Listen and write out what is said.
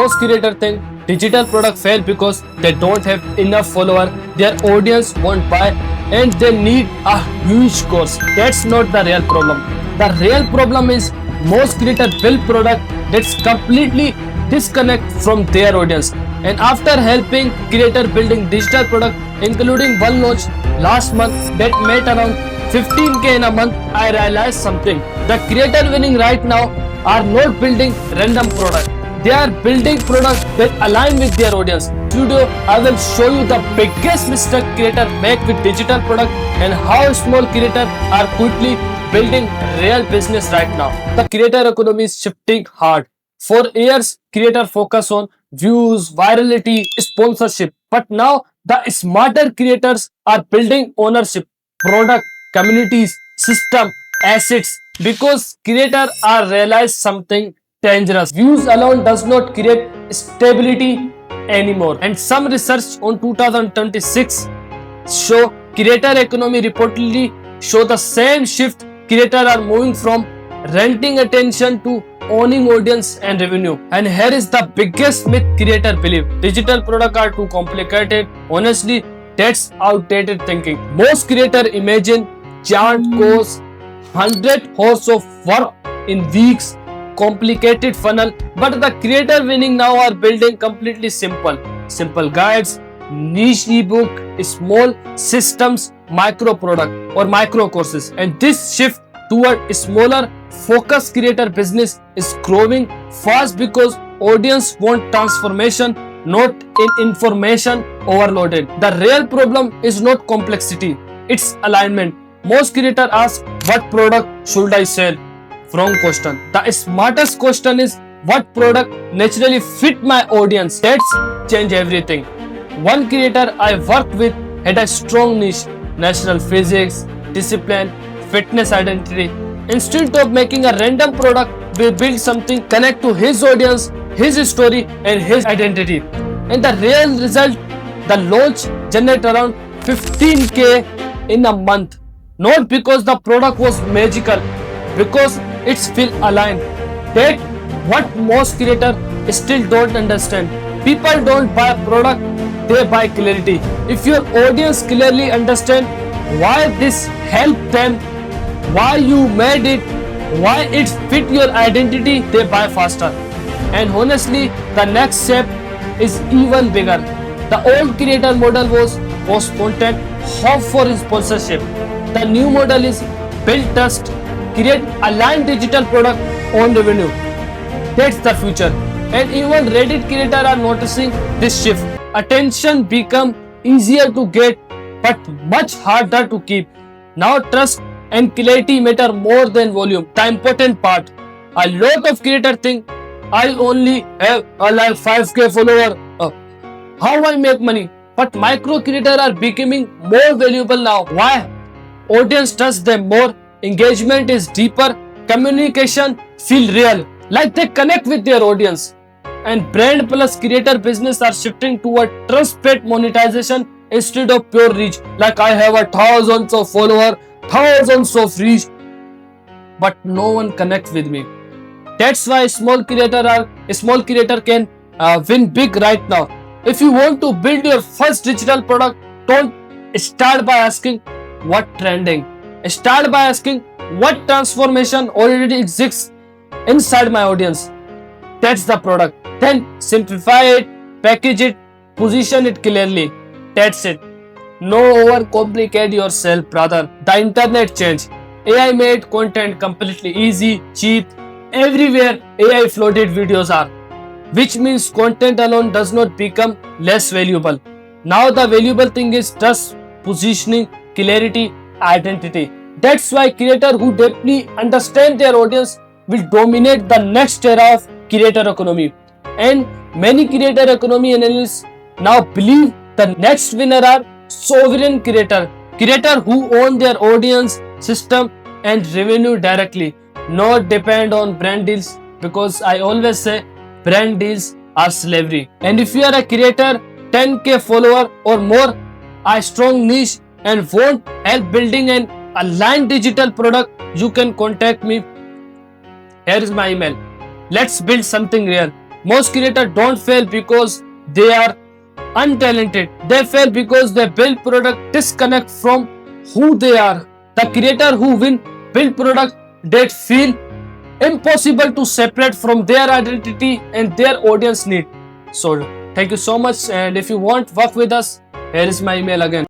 most creator think digital product fail because they don't have enough follower, their audience won't buy, and they need a huge course. That's not the real problem. The real problem is most creator build product that's completely disconnect from their audience. And after helping creator building digital product, including one launch last month that made around 15k in a month, I realized something. The creator winning right now are not building random product. They are building products that align with their audience. Today, I will show you the biggest mistake creator make with digital product and how small creators are quickly building real business right now. The creator economy is shifting hard. For years, creator focus on views, virality, sponsorship. But now, the smarter creators are building ownership, product, communities, system, assets. Because creators are realize something dangerous. Views alone does not create stability anymore. And some research on 2026 show creator economy reportedly show the same shift. Creators are moving from renting attention to owning audience and revenue. And here is the biggest myth creator believe. Digital products are too complicated. Honestly, that's outdated thinking. Most creators imagine giant course, 100 hours of work in weeks, complicated funnel, but the creator winning now are building completely simple guides, niche ebook, small systems, micro product or micro courses. And this shift toward smaller focus creator business is growing fast because audience want transformation, not in information overloaded. The real problem is not complexity, it's alignment. Most creators ask, what product should I sell? Wrong question. The smartest question is, what product naturally fit my audience? That's change everything. One creator I worked with had a strong niche, national physics, discipline, fitness identity. Instead of making a random product, we built something connect to his audience, his story and his identity. And the real result, the launch generate around 15k in a month. Not because the product was magical, because it's feel aligned. That what most creators still don't understand. People don't buy product, they buy clarity. If your audience clearly understand why this helped them, why you made it, why it fit your identity, they buy faster. And honestly, the next step is even bigger. The old creator model was post content, hope for sponsorship. The new model is build trust, create aligned digital product, own revenue. That's the future. And even Reddit creators are noticing this shift. Attention become easier to get but much harder to keep. Now trust and clarity matter more than volume. The important part. A lot of creators think I only have like 5k follower. How I make money? But micro creators are becoming more valuable now. Why? Audience trusts them more, engagement is deeper, communication feel real, like they connect with their audience. And brand plus creator business are shifting toward trust-based monetization instead of pure reach. Like I have thousands of followers, thousands of reach, but no one connect with me. That's why small creator can win big right now. If you want to build your first digital product, don't start by asking what trending. Start by asking what transformation already exists inside my audience. That's the product. Then simplify it, package it, position it clearly. That's it. No overcomplicate yourself, brother. The internet changed. AI made content completely easy, cheap. Everywhere AI floated videos are. Which means content alone does not become less valuable. Now the valuable thing is trust, positioning, clarity, identity. That's why creators who deeply understand their audience will dominate the next era of creator economy. And many creator economy analysts now believe the next winner are sovereign creators who own their audience, system and revenue directly, not depend on brand deals, because I always say brand deals are slavery. And if you are a creator, 10k follower or more, a strong niche and want help building an aligned digital product, you can contact me. Here is my email. Let's build something real. Most creators don't fail because they are untalented. They fail because they build product disconnect from who they are. The creator who win build product that feel impossible to separate from their identity and their audience need. So thank you so much, and if you want work with us, here is my email again.